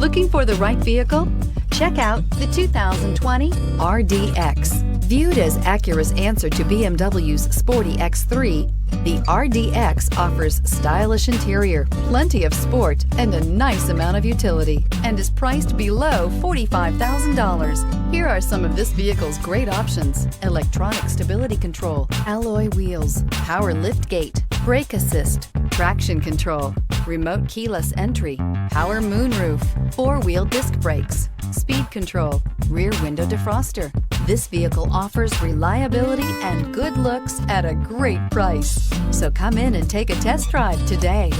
Looking for the right vehicle? Check out the 2020 RDX. Viewed as Acura's answer to BMW's sporty X3, the RDX offers stylish interior, plenty of sport, and a nice amount of utility, and is priced below $45,000. Here are some of this vehicle's great options: electronic stability control, alloy wheels, power liftgate, brake assist, traction control, remote keyless entry, power moonroof, four-wheel disc brakes, speed control, rear window defroster. This vehicle offers reliability and good looks at a great price. So come in and take a test drive today.